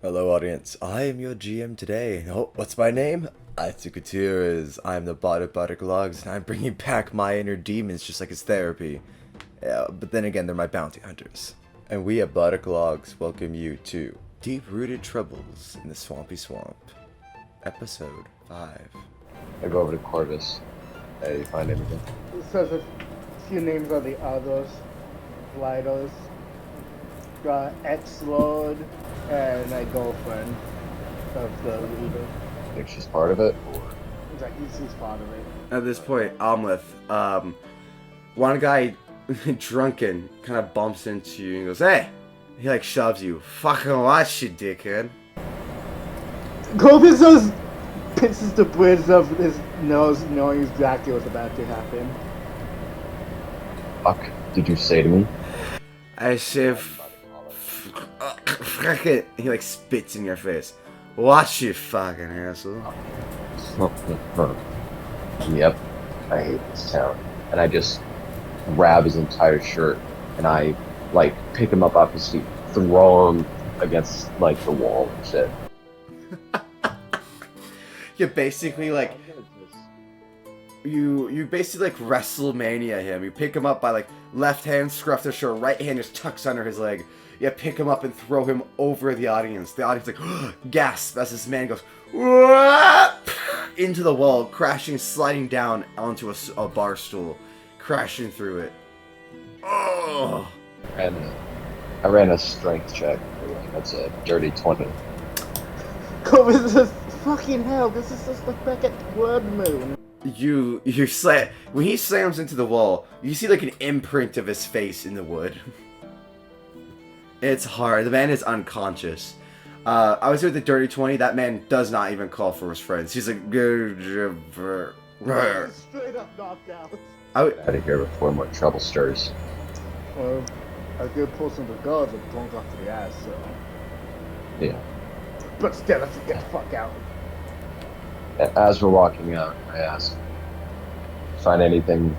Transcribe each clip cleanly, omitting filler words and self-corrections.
Hello, audience. I am your GM today. Oh, what's my name? Isaac Gutierrez. I'm the bot of Bodic Logs, and I'm bringing back my inner demons just like it's therapy. Yeah, but then again, they're my bounty hunters. And we at Bodic Logs welcome you to Deep Rooted Troubles in the Swampy Swamp, Episode 5. I go over to Corvus. Hey, you find anything? It says a few names of the others, Glydos, ex-lord, and a girlfriend of the leader. Think she's part of it? Or It's like he's part of it. At this point, one guy, drunken, kind of bumps into you and goes, "Hey!" He like shoves you. "Fucking watch you, dickhead." Corvus just pinches the bridge of his nose, knowing exactly what's about to happen. fuck did you say to me? I say, fuck it. He like spits in your face. "Watch you, fucking asshole." Yep, I hate this town. And I just grab his entire shirt and I like pick him up off his feet, throw him against like the wall and shit. You basically like you basically like WrestleMania him. You pick him up by like left hand scruff the shirt, right hand just tucks under his leg. You pick him up and throw him over the audience. The audience like gasps as this man goes "Whoop!" into the wall, crashing, sliding down onto a bar stool, crashing through it. Oh. And I ran a strength check. That's a dirty 20. Corvus says, "Fucking hell, this is just like back at Blood Moon." You slam when he slams into the wall. You see like an imprint of his face in the wood. It's hard. The man is unconscious. I was with the dirty 20. That man does not even call for his friends. He's like, Straight up knocked out. Out of here before more trouble stirs. Well, a good portion of the guards are drunk off the ass, so. Yeah. But still, let's get the fuck out. As we're walking out, I ask, find anything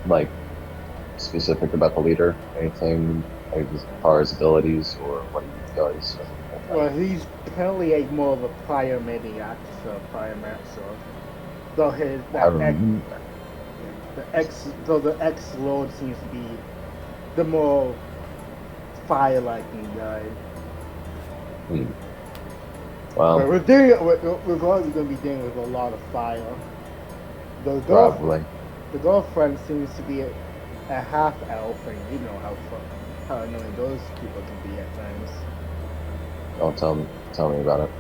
like specific about the leader? Anything like, as far as abilities or what he does? Well, he's apparently a more of a prior maniac, so prior master. Though the ex-lord seems to be the more fire-liking guy. Well, But we're going to be dealing with a lot of fire. probably. The girlfriend seems to be a half elf, and you know how annoying those people can be at times. Don't tell me about it.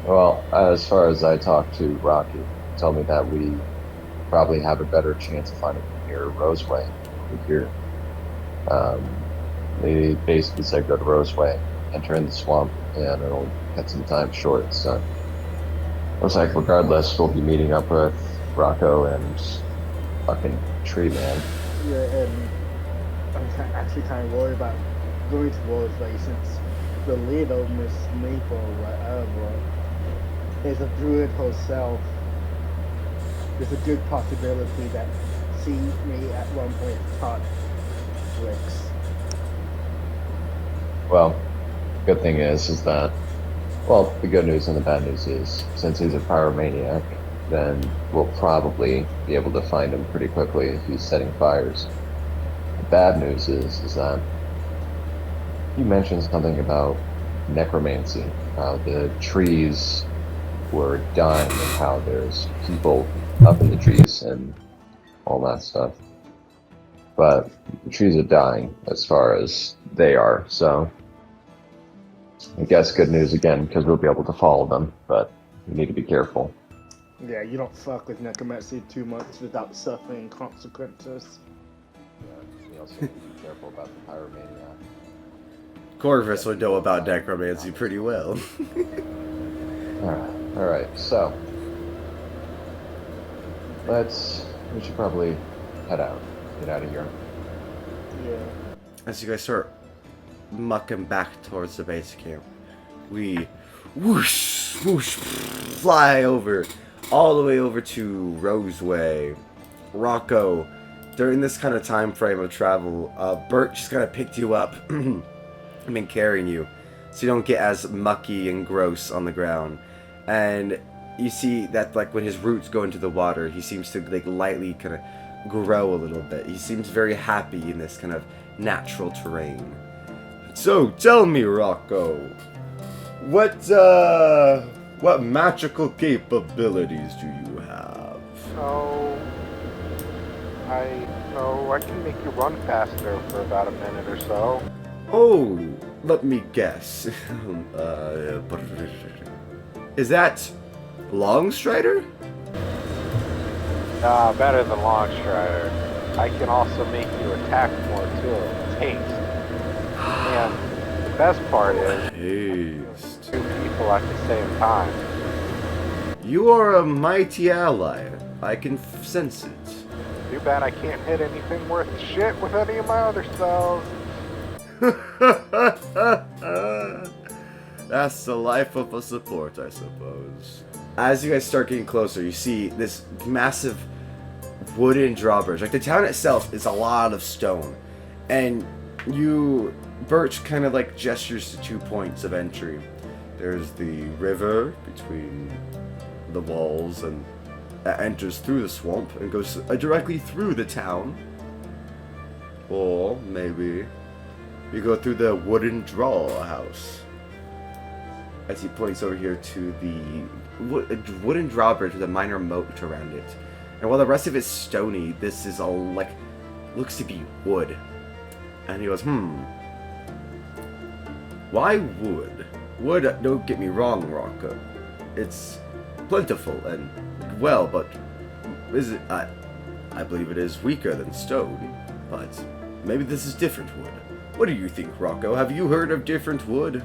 Well, as far as I talked to Rocky, he told me that we probably have a better chance of finding him near Roseway over here. They basically said go to Roseway, enter in the swamp, and it'll cut some time short. So, looks like regardless, we'll be meeting up with Rocco and fucking Tree Man. Yeah, and actually kind of worried about going towards like since the leader, Miss Maple or whatever, is a druid herself. There's a good possibility that she may at one point taught tricks. Well, good thing is that, well, the good news and the bad news is, since he's a pyromaniac, then we'll probably be able to find him pretty quickly if he's setting fires. The bad news is that you mentioned something about necromancy, how the trees were dying and how there's people up in the trees and all that stuff. But the trees are dying as far as they are, so I guess good news again, because we'll be able to follow them, but we need to be careful. Yeah, you don't fuck with necromancy too much without suffering consequences. Yeah, we also need to be careful about the pyromaniac. Corvus would know about necromancy pretty well. Alright, so we should probably head out, get out of here. Yeah. As you guys start mucking back towards the base camp, we whoosh, whoosh, fly over, all the way over to Roseway. Rocco, during this kind of time frame of travel, Bert just kind of picked you up and been carrying you. so you don't get as mucky and gross on the ground. And you see that like when his roots go into the water, he seems to like lightly kind of grow a little bit. He seems very happy in this kind of natural terrain. So tell me, Rocco, what magical capabilities do you have? So, I can make you run faster for about a minute or so. Oh, let me guess. Is that Longstrider? Better than Longstrider. I can also make you attack more too. Haste. And the best part is, Haste. 2 people at the same time. You are a mighty ally. I can sense it. Too bad I can't hit anything worth shit with any of my other spells. That's the life of a support, I suppose. As you guys start getting closer, you see this massive wooden drawbridge. Like, the town itself is a lot of stone. And Birch kind of like gestures to 2 points of entry. There's the river between the walls and that enters through the swamp and goes directly through the town. Or maybe you go through the wooden draw house. As he points over here to the wooden drawbridge with a minor moat around it. And while the rest of it's stony, this is all like, looks to be wood. And he goes, why wood? Wood, don't get me wrong, Rocco. It's plentiful and well, but is it? I believe it is weaker than stone. But maybe this is different wood. What do you think, Rocco? Have you heard of different wood?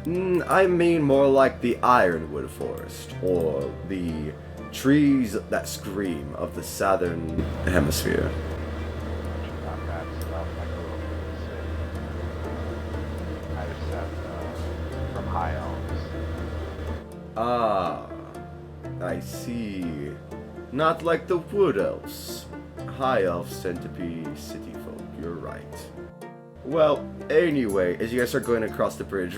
I mean more like the ironwood forest, or the trees that scream of the southern hemisphere. Not bad stuff. I grew up in the city. I descend from high elves. Ah, I see. Not like the wood elves. High elves tend to be city folk, you're right. Well, anyway, as you guys start going across the bridge,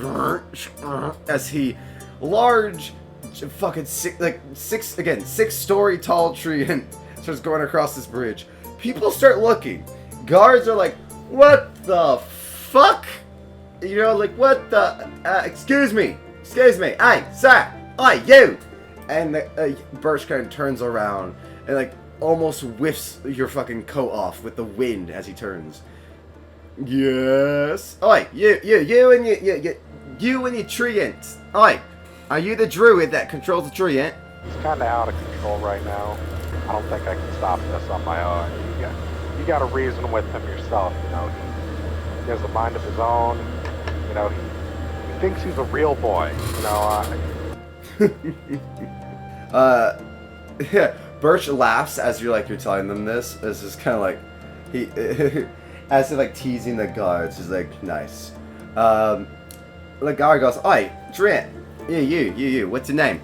as he, large, fucking six-story tall tree and starts going across this bridge, people start looking. Guards are like, what the fuck? You know, like, what the, excuse me, hey, sir, oi, you! And Birch kind of turns around and, like, almost whiffs your fucking coat off with the wind as he turns. Yes. Oi, you and your treant. Oi, are you the druid that controls the treant? He's kind of out of control right now. I don't think I can stop this on my own. You got to reason with him yourself. You know, he has a mind of his own. You know, he thinks he's a real boy. You know. Yeah. Birch laughs as you're telling them this. It's just kind of like he. As if like teasing the guards, he's like, nice. The guard goes, oi, Trent, you, what's your name?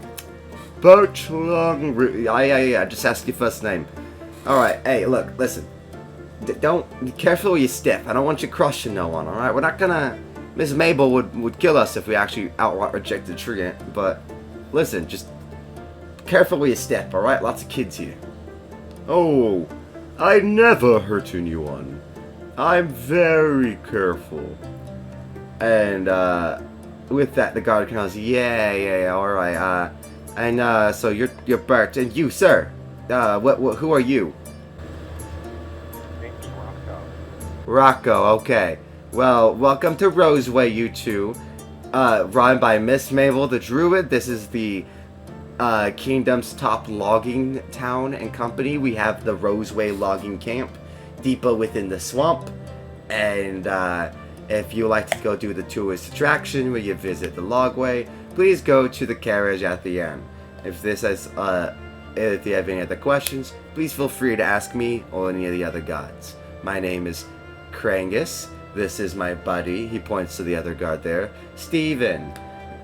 Birch Longroot. Yeah, just ask your first name. Alright, hey, look, listen. Don't, be careful with your step. I don't want you crushing no one, alright? We're not gonna, Miss Mabel would kill us if we actually outright rejected Trent, but listen, just careful with your step, alright? Lots of kids here. Oh, I never hurt anyone. I'm very careful. And with that, the guard goes, yeah, all right. And so you're Bert, and you, sir. Who are you? Name's Rocco. Rocco. Okay. Well, welcome to Roseway, you two. Run by Miss Mabel the Druid. This is the Kingdom's top logging town and company. We have the Roseway logging camp deeper within the swamp, and if you like to go do the tourist attraction where you visit the logway, please go to the carriage at the end. If you have any other questions, please feel free to ask me or any of the other guards. My name is Krangus. This is my buddy. He points to the other guard there. Steven.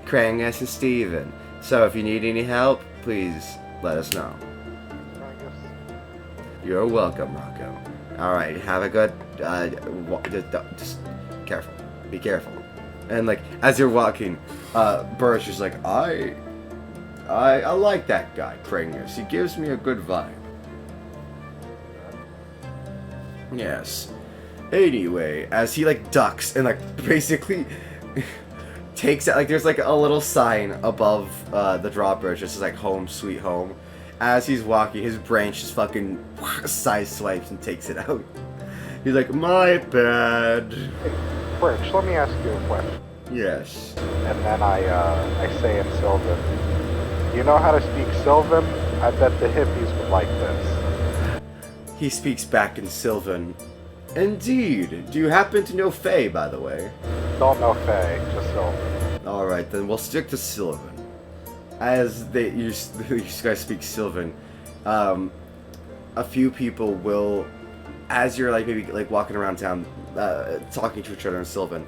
Krangus and Steven. So if you need any help, please let us know. You're welcome, Rocco. Alright, have a good, just careful. Be careful. And like as you're walking, Burr's just like, I like that guy, Prangus. He gives me a good vibe. Yes. Anyway, as he like ducks and like basically takes out, like there's like a little sign above the drawbridge, just like home sweet home. As he's walking, his branch just fucking side swipes and takes it out. He's like, my bad. Birch, let me ask you a question. Yes. And then I say in Sylvan, you know how to speak Sylvan? I bet the hippies would like this. He speaks back in Sylvan. Indeed. Do you happen to know Faye, by the way? Don't know Faye, just Sylvan. Alright, then we'll stick to Sylvan. As you guys speak Sylvan, a few people will, as you're like maybe like walking around town, talking to each other in Sylvan,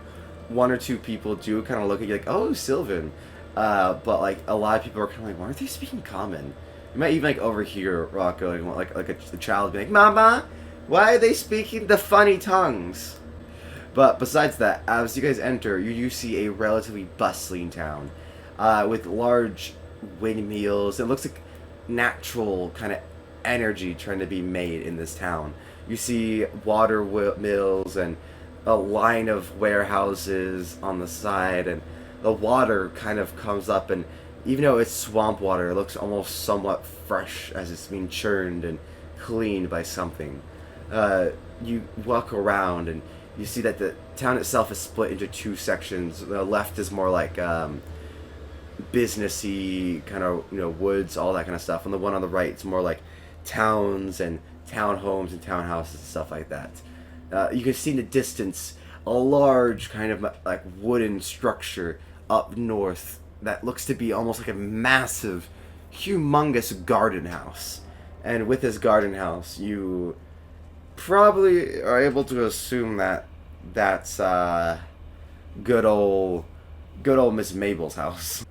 one or two people do kind of look at you like, oh, Sylvan. But like a lot of people are kind of like, why aren't they speaking common? You might even like overhear Rocco like a child be like, Mama, why are they speaking the funny tongues? But besides that, as you guys enter, you do see a relatively bustling town with large windmills. It looks like natural kind of energy trying to be made in this town. You see water mills and a line of warehouses on the side, and the water kind of comes up, and even though it's swamp water, it looks almost somewhat fresh as it's being churned and cleaned by something. You walk around and you see that the town itself is split into two sections. The left is more like businessy, kind of, woods, all that kind of stuff. And the one on the right is more like towns and townhomes and townhouses and stuff like that. You can see in the distance a large kind of like wooden structure up north that looks to be almost like a massive, humongous garden house. And with this garden house, you probably are able to assume that that's good old Miss Mabel's house.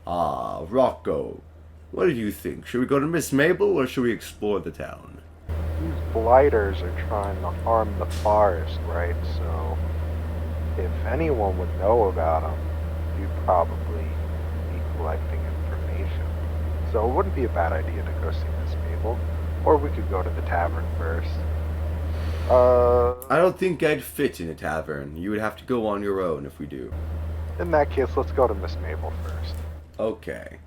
Ah, Rocco, what do you think? Should we go to Miss Mabel or should we explore the town? These blighters are trying to harm the forest, right? So, if anyone would know about them, you'd probably be collecting information. So it wouldn't be a bad idea to go see Miss Mabel. Or we could go to the tavern first. I don't think I'd fit in a tavern. You would have to go on your own if we do. In that case, let's go to Miss Mabel first. Okay.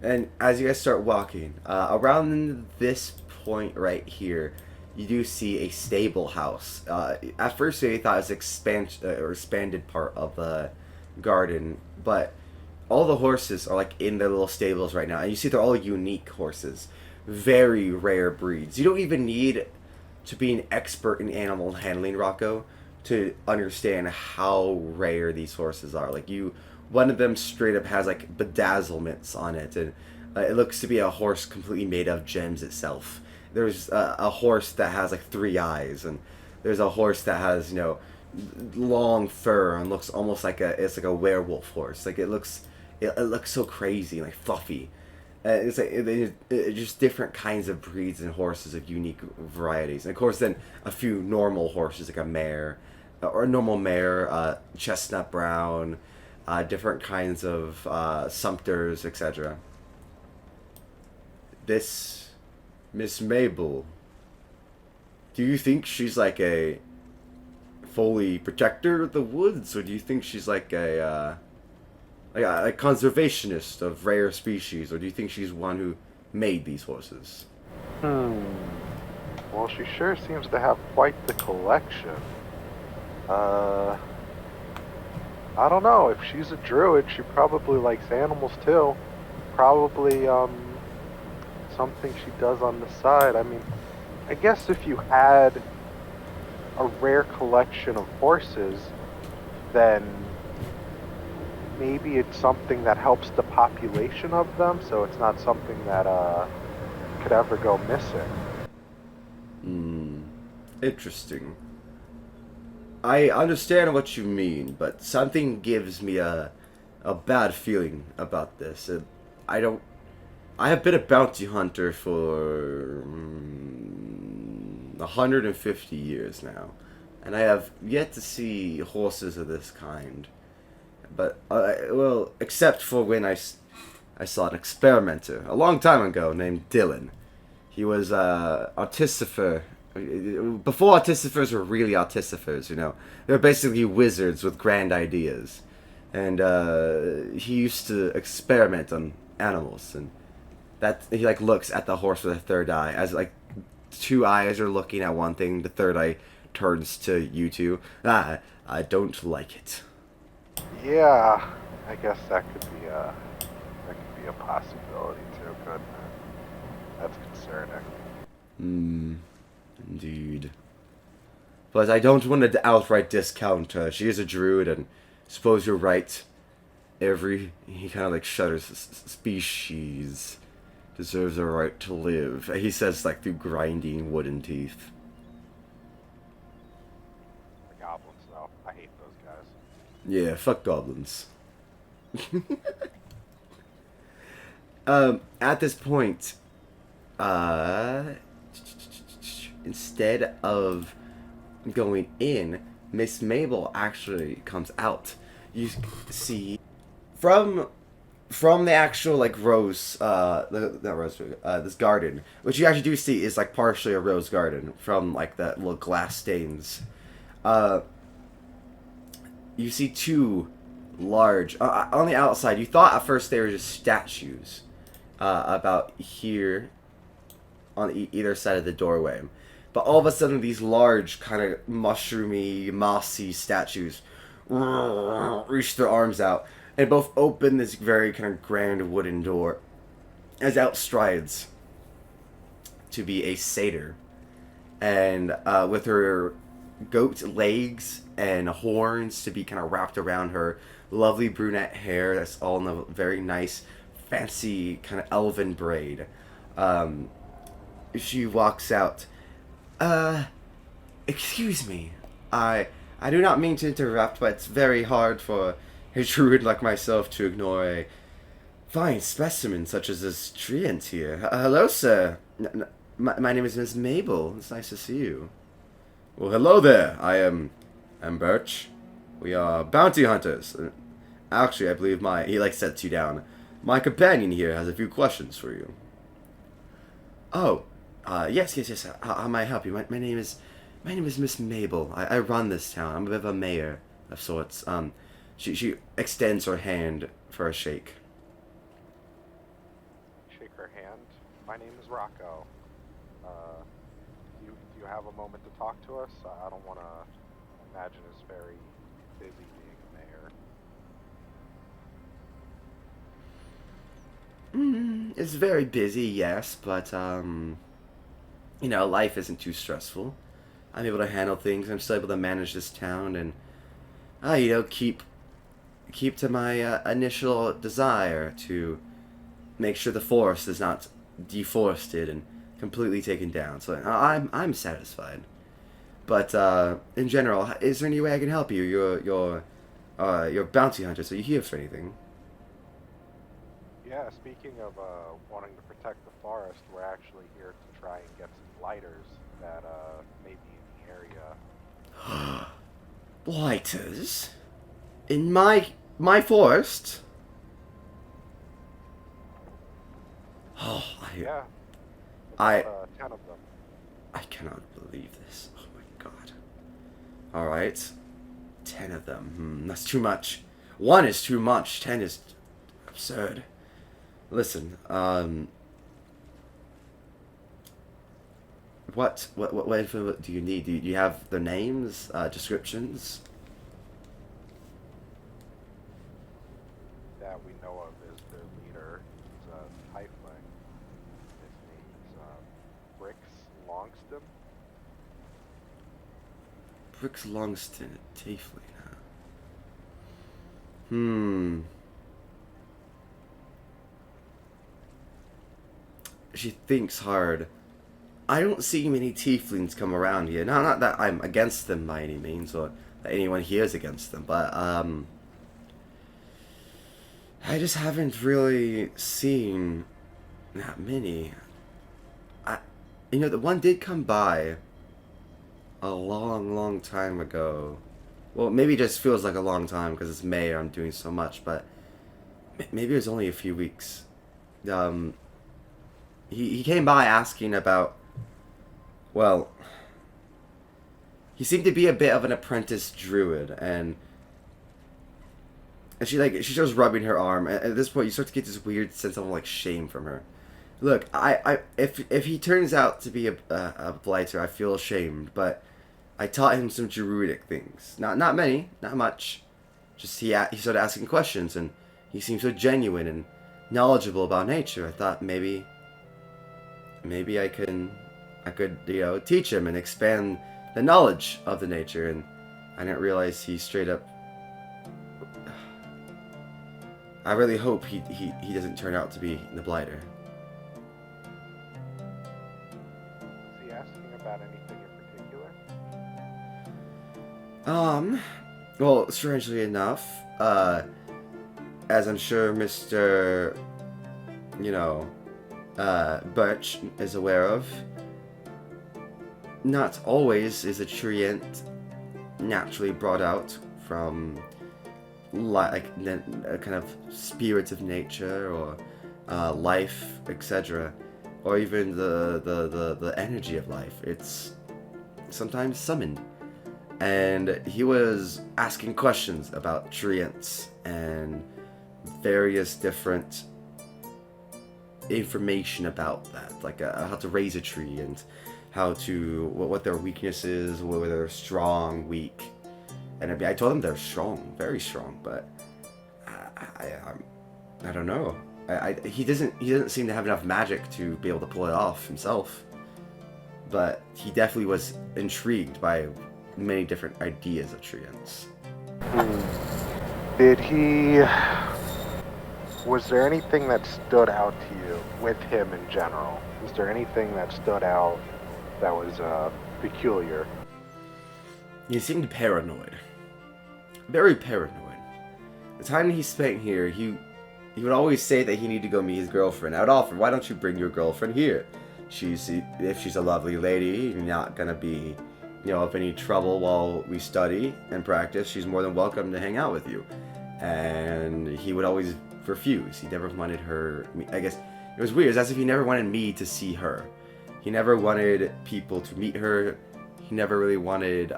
And as you guys start walking, around this point right here, you do see a stable house. At first, you thought it was expanded part of the garden, but all the horses are like in their little stables right now, and you see they're all unique horses, very rare breeds. You don't even need to be an expert in animal handling, Rocco, to understand how rare these horses are. Like one of them straight up has like bedazzlements on it, and it looks to be a horse completely made of gems itself. There's a horse that has like 3 eyes, and there's a horse that has long fur and looks almost like it's like a werewolf horse. Like it looks so crazy, like fluffy. It's like it's just different kinds of breeds and horses of unique varieties. And of course, then a few normal horses like a mare, or a normal mare, chestnut brown, different kinds of sumpters, etc. This Miss Mabel, do you think she's like a fully protector of the woods, or do you think she's like a conservationist of rare species, or do you think she's one who made these horses? Well, she sure seems to have quite the collection. I don't know. If she's a druid, she probably likes animals too. Probably, something she does on the side. I mean, I guess if you had a rare collection of horses, then maybe it's something that helps the population of them, so it's not something that could ever go missing. Interesting. I understand what you mean, but something gives me a bad feeling about this. I have been a bounty hunter for 150 years now, and I have yet to see horses of this kind. But, well, except for when I saw an experimenter a long time ago named Dylan. He was Artistifer. Before Artistifers were really Artistifers, you know. They were basically wizards with grand ideas. And he used to experiment on animals. And that he, like, looks at the horse with a third eye. As, like, two eyes are looking at one thing, the third eye turns to you two. I don't like it. Yeah, I guess that could be a possibility too, couldn't it? That's concerning. Indeed. But I don't want to outright discount her. She is a druid, and suppose you're right. He kind of like shudders, species deserves a right to live. He says, like, through grinding wooden teeth. The goblins, though. I hate those guys. Yeah, fuck goblins. At this point, instead of going in, Miss Mabel actually comes out. You see, from the actual, like, rose, this garden, which you actually do see is, like, partially a rose garden from, like, that little glass stains. You see two large, on the outside, you thought at first they were just statues, about here on either side of the doorway. But all of a sudden, these large, kind of mushroomy, mossy statues reach their arms out and both open this very kind of grand wooden door as out strides to be a satyr. And with her goat legs and horns to be kind of wrapped around her lovely brunette hair that's all in a very nice, fancy, kind of elven braid. She walks out. Excuse me. I do not mean to interrupt, but it's very hard for a druid like myself to ignore a fine specimen such as this treant here. Hello, sir. My name is Miss Mabel. It's nice to see you. Well, hello there. I'm Birch. We are bounty hunters. Actually, I believe he, like, sets you down. My companion here has a few questions for you. Oh, yes. How may I help you? My name is Miss Mabel. I run this town. I'm a bit of a mayor of sorts. She extends her hand for a shake. Shake her hand. My name is Rocco. Do you have a moment to talk to us? I don't want to imagine it's very busy being a mayor. It's very busy, yes, but, life isn't too stressful. I'm able to handle things. I'm still able to manage this town and, keep to my initial desire to make sure the forest is not deforested and completely taken down. So I'm satisfied. But in general, is there any way I can help you? You're bounty hunter, so you here for anything? Yeah, speaking of wanting to protect the forest, we're actually here to try and get some blighters that may be in the area. Blighters? In my forest? Oh, Yeah. I 10 of them. I cannot believe this. Oh my god. Alright. 10 of them. That's too much. 1 is too much. 10 is absurd. Listen, what info do you need? Do you have their names, descriptions? That we know of is their leader. He's a tiefling. His name's Brix Longston. Brix Longston, a tiefling, huh? She thinks hard. I don't see many tieflings come around here. Now, not that I'm against them by any means, or that anyone here is against them, but, I just haven't really seen that many. The one did come by a long, long time ago. Well, maybe it just feels like a long time because it's May and I'm doing so much, but maybe it was only a few weeks. Um, he came by asking about, well, he seemed to be a bit of an apprentice druid, and she starts rubbing her arm. At this point, you start to get this weird sense of like shame from her. Look, if he turns out to be a blighter, I feel ashamed, but I taught him some druidic things. Not many, not much. Just he started asking questions, and he seemed so genuine and knowledgeable about nature. I thought maybe I could teach him and expand the knowledge of the nature, and I didn't realize he straight up. I really hope he doesn't turn out to be the blighter. Is he asking about anything in particular? Well, strangely enough, as I'm sure Mr. Birch is aware of, not always is a treant naturally brought out from a kind of spirits of nature or life, etc., or even the energy of life. It's sometimes summoned. And he was asking questions about treants and various different information about that, like how to raise a tree and how to what their weaknesses, whether they're strong, weak. And I told him they're strong, very strong, but I don't know. He doesn't seem to have enough magic to be able to pull it off himself. But he definitely was intrigued by many different ideas of treants. Did he... Was there anything that stood out to you with him in general? Was there anything that stood out that was peculiar? He seemed paranoid. Very paranoid. The time he spent here, he would always say that he needed to go meet his girlfriend. I would offer, why don't you bring your girlfriend here? If she's a lovely lady, you're not gonna be, of any trouble while we study and practice. She's more than welcome to hang out with you. And he would always refuse. He never wanted her. I guess it was weird. It's as if he never wanted me to see her. He never wanted people to meet her. He never really wanted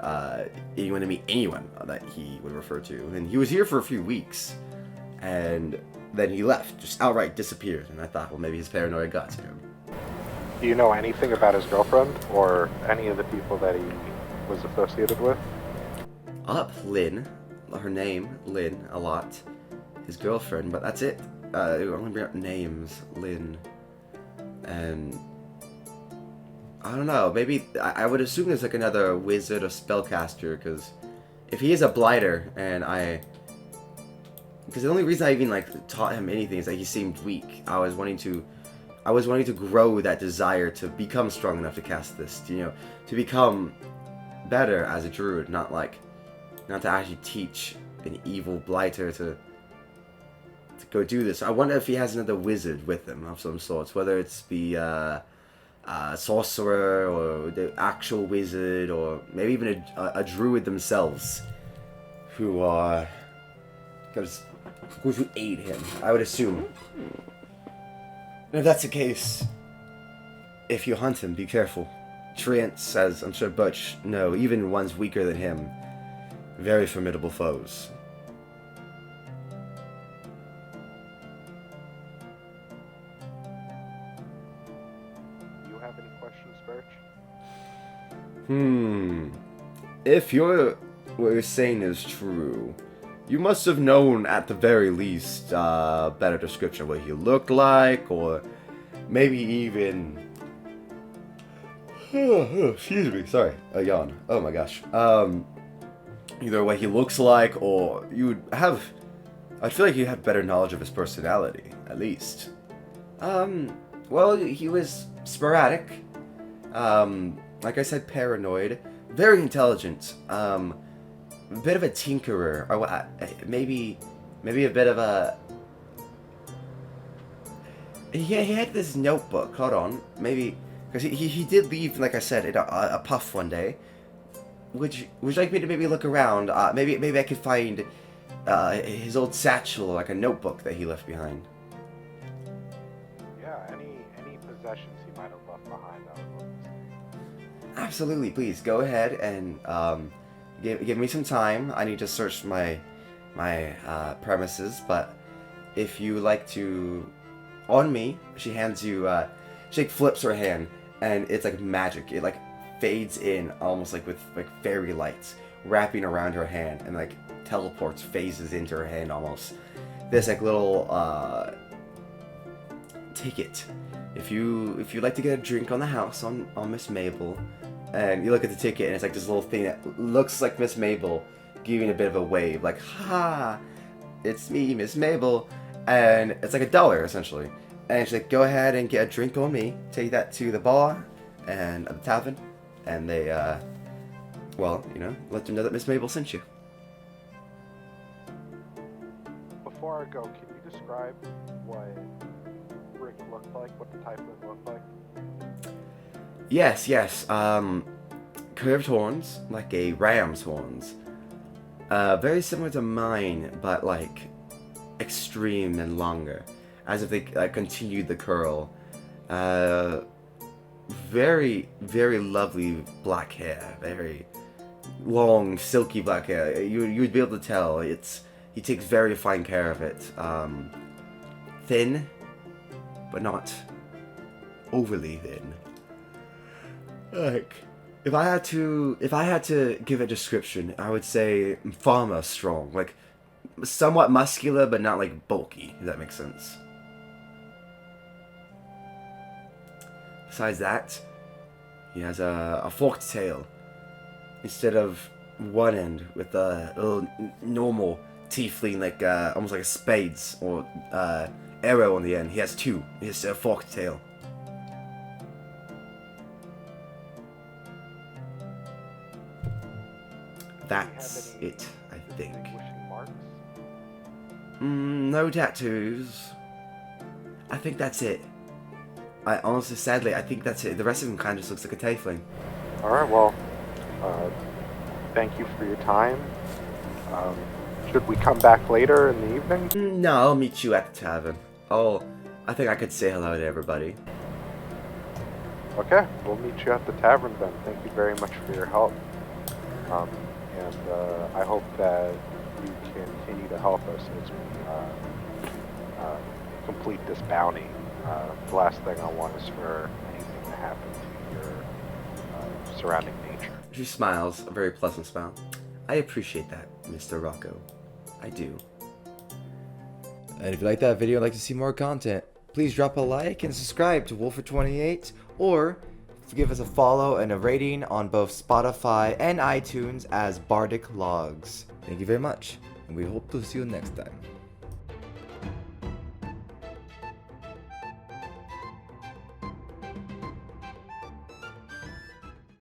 anyone to meet anyone that he would refer to. And he was here for a few weeks, and then he left, just outright disappeared. And I thought, well, maybe his paranoia got to him. Do you know anything about his girlfriend or any of the people that he was associated with? Lynn. Her name, Lynn, a lot. His girlfriend, but that's it. I only bring up names, Lynn. And I don't know, maybe I would assume there's like another wizard or spellcaster, because if he is a blighter, because the only reason I even taught him anything is that he seemed weak. I was wanting to grow that desire to become strong enough to cast this, to become better as a druid, not to actually teach an evil blighter to go do this. I wonder if he has another wizard with him of some sorts, whether it's the sorcerer or the actual wizard, or maybe even a druid themselves who are going to aid him, I would assume. And if that's the case, if you hunt him, be careful. Treants, as I'm sure Butch know, even ones weaker than him, very formidable foes. Do you have any questions, Birch? If what you're saying is true, you must have known at the very least better description of what he looked like, or maybe even... excuse me, sorry, a yawn. Oh my gosh. Either what he looks like, or you would have... I feel like you have better knowledge of his personality, at least. Well, he was sporadic. Like I said, paranoid. Very intelligent. A bit of a tinkerer. Or maybe a bit of a... He had this notebook. Hold on. Maybe... Because he did leave, like I said, a puff one day. would you like me to maybe look around? Maybe I could find his old satchel, like a notebook that he left behind. Yeah, any possessions he might have left behind, I would love to see. Absolutely, please go ahead and give me some time. I need to search my premises, but if you like to, on me, she hands you. She flips her hand, and it's like magic. It like fades in almost like with like fairy lights wrapping around her hand, and like teleports, phases into her hand almost. This like little ticket. If you like to get a drink on the house on Miss Mabel, and you look at the ticket and it's like this little thing that looks like Miss Mabel giving a bit of a wave, like ha, it's me, Miss Mabel, and it's like $1 essentially. And she's like, go ahead and get a drink on me. Take that to the bar and the tavern, and they well, you know, let them know that Miss Mabel sent you. Before I go, can you describe what Rick looked like, what the type of looked like? Yes, curved horns, like a ram's horns. Very similar to mine, but like extreme and longer, as if they continued the curl. Very, very lovely black hair, very long, silky black hair. You'd be able to tell he takes very fine care of it. Thin, but not overly thin. Like, if I had to give a description, I would say farmer strong, like somewhat muscular but not like bulky, if that makes sense. Besides that, he has a forked tail instead of one end with a little normal tiefling, like almost like a spades or arrow on the end. He has two. He has a forked tail. That's it, I think. Distinguishing marks? No tattoos. I think that's it. I honestly, sadly, I think that's it. The rest of him kind of just looks like a tiefling. Alright, well, thank you for your time. Should we come back later in the evening? No, I'll meet you at the tavern. I think I could say hello to everybody. Okay, we'll meet you at the tavern then. Thank you very much for your help. And I hope that you continue to help us as we complete this bounty. The last thing I want is for anything to happen to your surrounding nature. She smiles, a very pleasant smile. I appreciate that, Mr. Rocco. I do. And if you like that video and like to see more content, please drop a like and subscribe to Wolfer28, or give us a follow and a rating on both Spotify and iTunes as Bardic Logs. Thank you very much, and we hope to see you next time.